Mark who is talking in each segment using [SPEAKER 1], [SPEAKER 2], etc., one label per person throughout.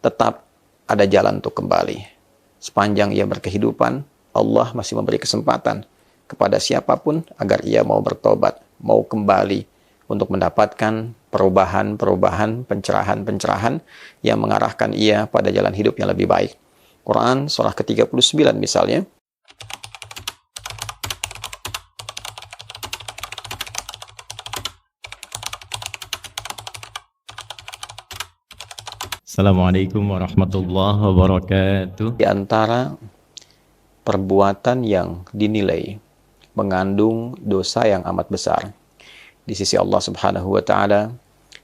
[SPEAKER 1] tetap ada jalan untuk kembali. Sepanjang ia berkehidupan, Allah masih memberi kesempatan kepada siapapun agar ia mau bertobat, mau kembali untuk mendapatkan perubahan-perubahan, pencerahan-pencerahan yang mengarahkan ia pada jalan hidup yang lebih baik. Quran surah ke-39 misalnya.
[SPEAKER 2] Assalamualaikum warahmatullahi wabarakatuh.
[SPEAKER 1] Di antara perbuatan yang dinilai mengandung dosa yang amat besar di sisi Allah Subhanahu wa taala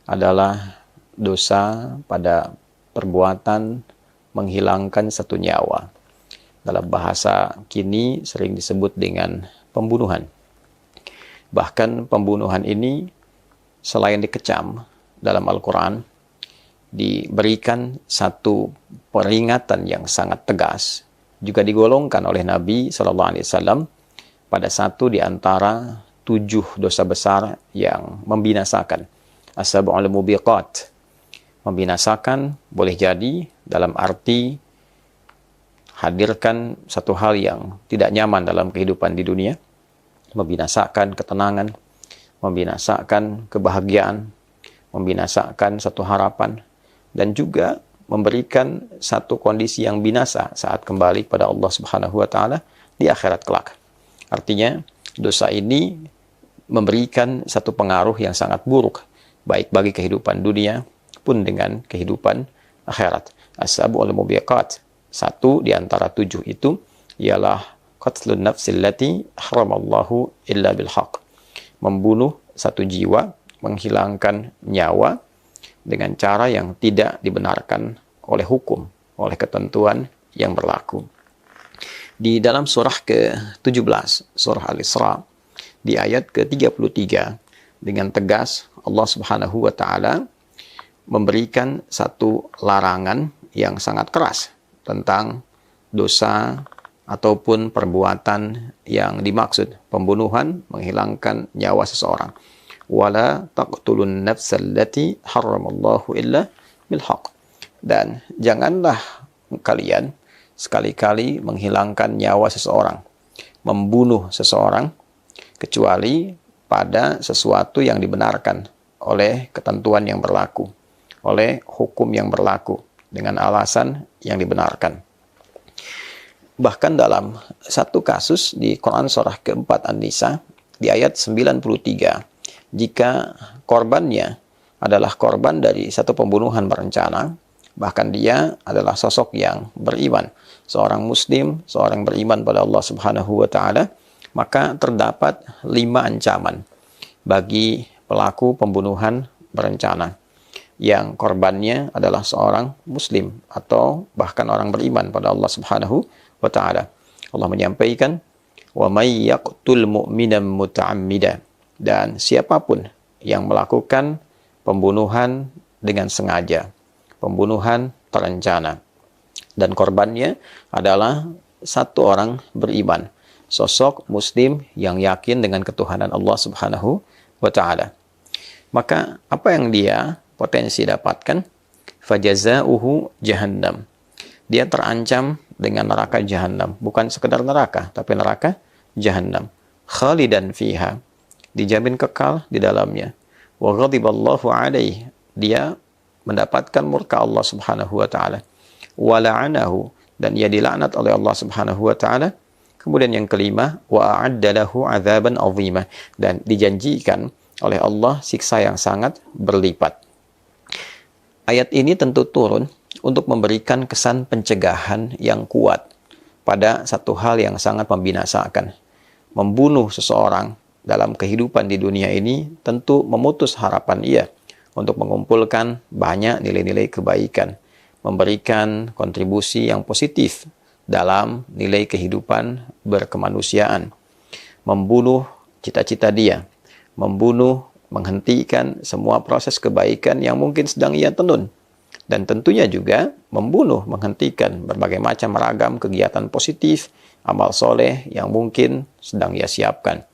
[SPEAKER 1] adalah dosa pada perbuatan menghilangkan satu nyawa. Dalam bahasa kini sering disebut dengan pembunuhan. Bahkan pembunuhan ini selain dikecam dalam Al-Quran, diberikan satu peringatan yang sangat tegas, juga digolongkan oleh Nabi SAW pada satu di antara 7 dosa besar yang membinasakan. As-sab'ul mubiqat, membinasakan boleh jadi dalam arti hadirkan satu hal yang tidak nyaman dalam kehidupan di dunia, membinasakan ketenangan, membinasakan kebahagiaan, membinasakan satu harapan, dan juga memberikan satu kondisi yang binasa saat kembali pada Allah Subhanahu wa taala di akhirat kelak. Artinya, dosa ini memberikan satu pengaruh yang sangat buruk baik bagi kehidupan dunia pun dengan kehidupan akhirat. As-sab'ul mubiqat, satu di antara 7 itu ialah qatlun nafsil lati haramallahu illa bil haq. Membunuh satu jiwa, menghilangkan nyawa dengan cara yang tidak dibenarkan oleh hukum, oleh ketentuan yang berlaku. Di dalam surah ke-17, surah Al-Isra, di ayat ke-33, dengan tegas Allah Subhanahu wa taala memberikan satu larangan yang sangat keras tentang dosa ataupun perbuatan yang dimaksud, pembunuhan, menghilangkan nyawa seseorang. Wala taqtulun nafsal lati haramallahu illa bil haq. Dan janganlah kalian sekali-kali menghilangkan nyawa seseorang, membunuh seseorang, kecuali pada sesuatu yang dibenarkan oleh ketentuan yang berlaku, oleh hukum yang berlaku, dengan alasan yang dibenarkan. Bahkan dalam satu kasus di Quran surah ke-4 An-Nisa, di ayat 93, jika korbannya adalah korban dari satu pembunuhan berencana, bahkan dia adalah sosok yang beriman, seorang muslim, seorang beriman pada Allah Subhanahu wa taala, maka terdapat 5 ancaman bagi pelaku pembunuhan berencana yang korbannya adalah seorang muslim atau bahkan orang beriman pada Allah Subhanahu wa taala. Allah menyampaikan, "Wa may yaqtul mu'minan muta'ammidan." Dan siapapun yang melakukan pembunuhan dengan sengaja, pembunuhan terencana, dan korbannya adalah satu orang beriman, sosok muslim yang yakin dengan ketuhanan Allah Subhanahu wa taala, maka apa yang dia potensi dapatkan? Fajazauhu jahannam. Dia terancam dengan neraka jahannam, bukan sekedar neraka, tapi neraka jahannam. Khalidan fiha, dijamin kekal di dalamnya. Wa ghadiballahu alaihi, dia mendapatkan murka Allah Subhanahu wa taala. Wa la'anahu, dan ia dilaknat oleh Allah Subhanahu wa taala. Kemudian yang kelima, wa a'adda lahu 'adzaban 'azima, dan dijanjikan oleh Allah siksa yang sangat berlipat. Ayat ini tentu turun untuk memberikan kesan pencegahan yang kuat pada satu hal yang sangat membinasakan. Membunuh seseorang dalam kehidupan di dunia ini tentu memutus harapan ia untuk mengumpulkan banyak nilai-nilai kebaikan, memberikan kontribusi yang positif dalam nilai kehidupan berkemanusiaan, membunuh cita-cita dia, membunuh, menghentikan semua proses kebaikan yang mungkin sedang ia tenun, dan tentunya juga membunuh, menghentikan berbagai macam ragam kegiatan positif, amal soleh yang mungkin sedang ia siapkan.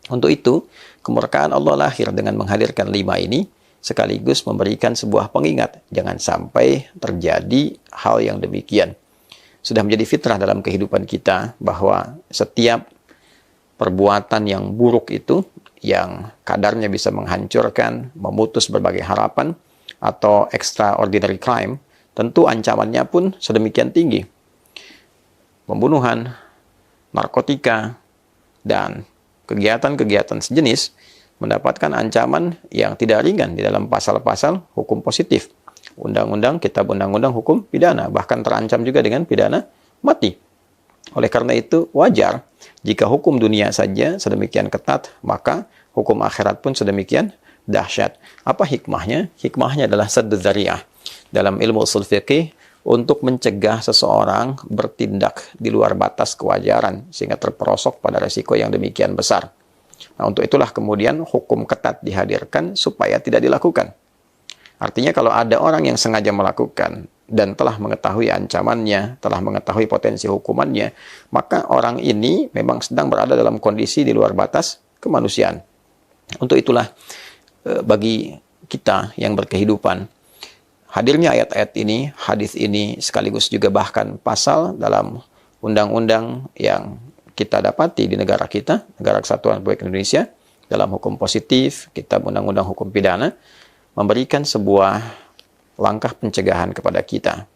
[SPEAKER 1] Untuk itu, kemurkaan Allah lahir dengan menghadirkan 5 ini sekaligus memberikan sebuah pengingat. Jangan sampai terjadi hal yang demikian. Sudah menjadi fitrah dalam kehidupan kita bahwa setiap perbuatan yang buruk itu, yang kadarnya bisa menghancurkan, memutus berbagai harapan, atau extraordinary crime, tentu ancamannya pun sedemikian tinggi. Pembunuhan, narkotika, dan kegiatan-kegiatan sejenis mendapatkan ancaman yang tidak ringan di dalam pasal-pasal hukum positif. Undang-undang, kitab undang-undang hukum pidana, bahkan terancam juga dengan pidana mati. Oleh karena itu, wajar jika hukum dunia saja sedemikian ketat, maka hukum akhirat pun sedemikian dahsyat. Apa hikmahnya? Hikmahnya adalah saddu dzari'ah. Dalam ilmu ushul fiqih, untuk mencegah seseorang bertindak di luar batas kewajaran sehingga terperosok pada resiko yang demikian besar. Nah, untuk itulah kemudian hukum ketat dihadirkan supaya tidak dilakukan. Artinya kalau ada orang yang sengaja melakukan dan telah mengetahui ancamannya, telah mengetahui potensi hukumannya, maka orang ini memang sedang berada dalam kondisi di luar batas kemanusiaan. Untuk itulah bagi kita yang berkehidupan, hadirnya ayat-ayat ini, hadis ini, sekaligus juga bahkan pasal dalam undang-undang yang kita dapati di negara kita, Negara Kesatuan Republik Indonesia, dalam hukum positif, kitab undang-undang hukum pidana, memberikan sebuah langkah pencegahan kepada kita,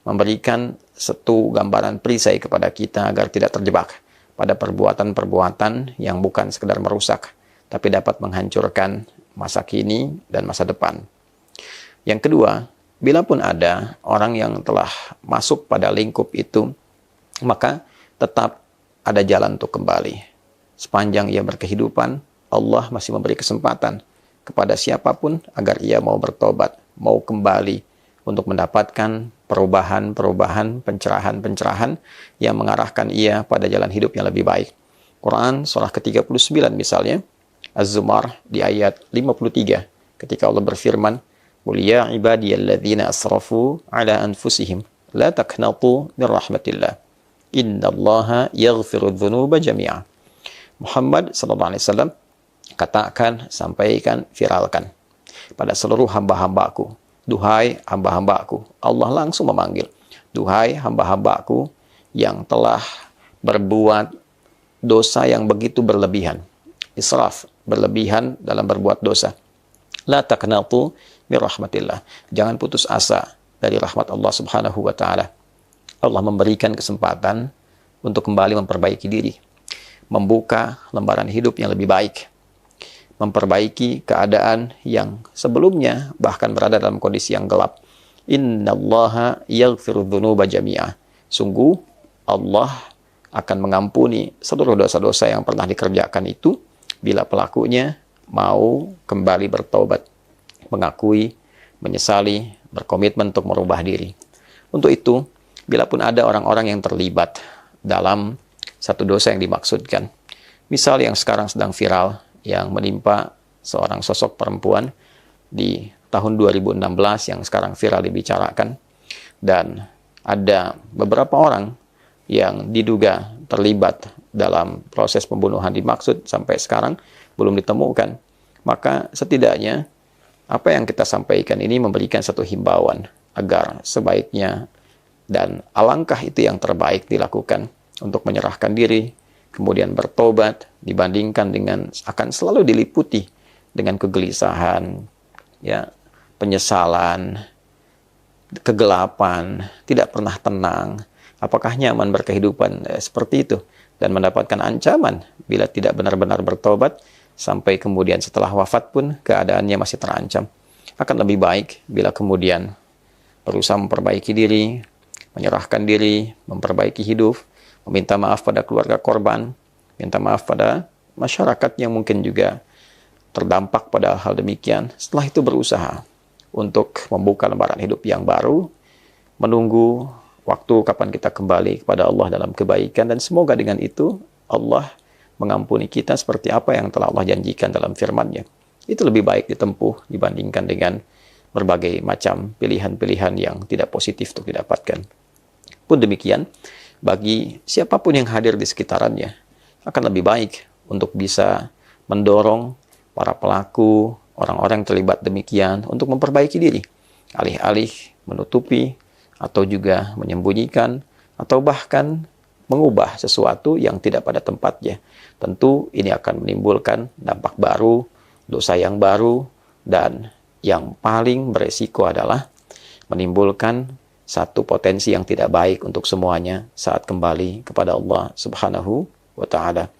[SPEAKER 1] memberikan satu gambaran perisai kepada kita agar tidak terjebak pada perbuatan-perbuatan yang bukan sekedar merusak, tapi dapat menghancurkan masa kini dan masa depan. Yang kedua, bila pun ada orang yang telah masuk pada lingkup itu, maka tetap ada jalan untuk kembali. Sepanjang ia berkehidupan, Allah masih memberi kesempatan kepada siapapun agar ia mau bertobat, mau kembali untuk mendapatkan perubahan-perubahan, pencerahan-pencerahan yang mengarahkan ia pada jalan hidup yang lebih baik. Quran surah ke-39 misalnya, Az-Zumar di ayat 53, ketika Allah berfirman, "Qul ya ibadiyalladzina asrafu ala anfusihim la taqnatu min rahmatillah. Innallaha yaghfiru dzunuba jami'a." Muhammad sallallahu alaihi wasallam, katakan, sampaikan, viralkan pada seluruh hamba-hambaku. Duhai hamba-hambaku, Allah langsung memanggil. Duhai hamba-hambaku yang telah berbuat dosa yang begitu berlebihan. Israf, berlebihan dalam berbuat dosa. La taqnatu min rahmatillah. Jangan putus asa dari rahmat Allah Subhanahu wa taala. Allah memberikan kesempatan untuk kembali memperbaiki diri, membuka lembaran hidup yang lebih baik, memperbaiki keadaan yang sebelumnya bahkan berada dalam kondisi yang gelap. Innallaha yaghfiru dzunuba jami'a. Sungguh Allah akan mengampuni seluruh dosa-dosa yang pernah dikerjakan itu bila pelakunya mau kembali bertobat, mengakui, menyesali, berkomitmen untuk merubah diri. Untuk itu, bila pun ada orang-orang yang terlibat dalam satu dosa yang dimaksudkan, misal yang sekarang sedang viral, yang menimpa seorang sosok perempuan di tahun 2016 yang sekarang viral dibicarakan, dan ada beberapa orang yang diduga terlibat dalam proses pembunuhan dimaksud sampai sekarang belum ditemukan, maka setidaknya apa yang kita sampaikan ini memberikan satu himbauan agar sebaiknya dan alangkah itu yang terbaik dilakukan untuk menyerahkan diri, kemudian bertobat, dibandingkan dengan akan selalu diliputi dengan kegelisahan, ya, penyesalan, kegelapan, tidak pernah tenang. Apakah nyaman berkehidupan seperti itu dan mendapatkan ancaman bila tidak benar-benar bertobat sampai kemudian setelah wafat pun keadaannya masih terancam? Akan lebih baik bila kemudian berusaha memperbaiki diri, menyerahkan diri, memperbaiki hidup, meminta maaf pada keluarga korban, minta maaf pada masyarakat yang mungkin juga terdampak pada hal demikian. Setelah itu berusaha untuk membuka lembaran hidup yang baru, menunggu waktu kapan kita kembali kepada Allah dalam kebaikan, dan semoga dengan itu Allah mengampuni kita seperti apa yang telah Allah janjikan dalam firman-Nya. Itu lebih baik ditempuh dibandingkan dengan berbagai macam pilihan-pilihan yang tidak positif untuk didapatkan. Pun demikian, bagi siapapun yang hadir di sekitarannya, akan lebih baik untuk bisa mendorong para pelaku orang-orang yang terlibat demikian untuk memperbaiki diri, alih-alih menutupi atau juga menyembunyikan atau bahkan mengubah sesuatu yang tidak pada tempatnya. Tentu ini akan menimbulkan dampak baru, dosa yang baru, dan yang paling beresiko adalah menimbulkan satu potensi yang tidak baik untuk semuanya saat kembali kepada Allah Subhanahu wa Ta'ala.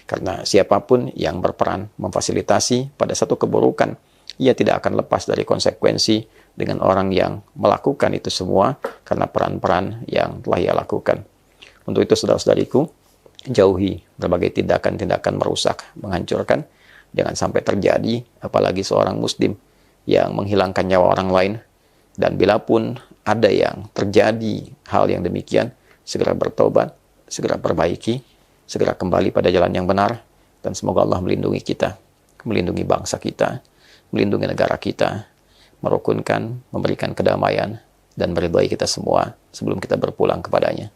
[SPEAKER 1] Karena siapapun yang berperan memfasilitasi pada satu keburukan, ia tidak akan lepas dari konsekuensi dengan orang yang melakukan itu semua karena peran-peran yang telah ia lakukan. Untuk itu, saudara-saudariku, jauhi berbagai tindakan-tindakan merusak, menghancurkan. Jangan sampai terjadi, apalagi seorang muslim yang menghilangkan nyawa orang lain. Dan bila pun ada yang terjadi hal yang demikian, segera bertobat, segera perbaiki, segera kembali pada jalan yang benar, dan semoga Allah melindungi kita, melindungi bangsa kita, melindungi negara kita, merukunkan, memberikan kedamaian, dan meridhai kita semua sebelum kita berpulang kepadanya.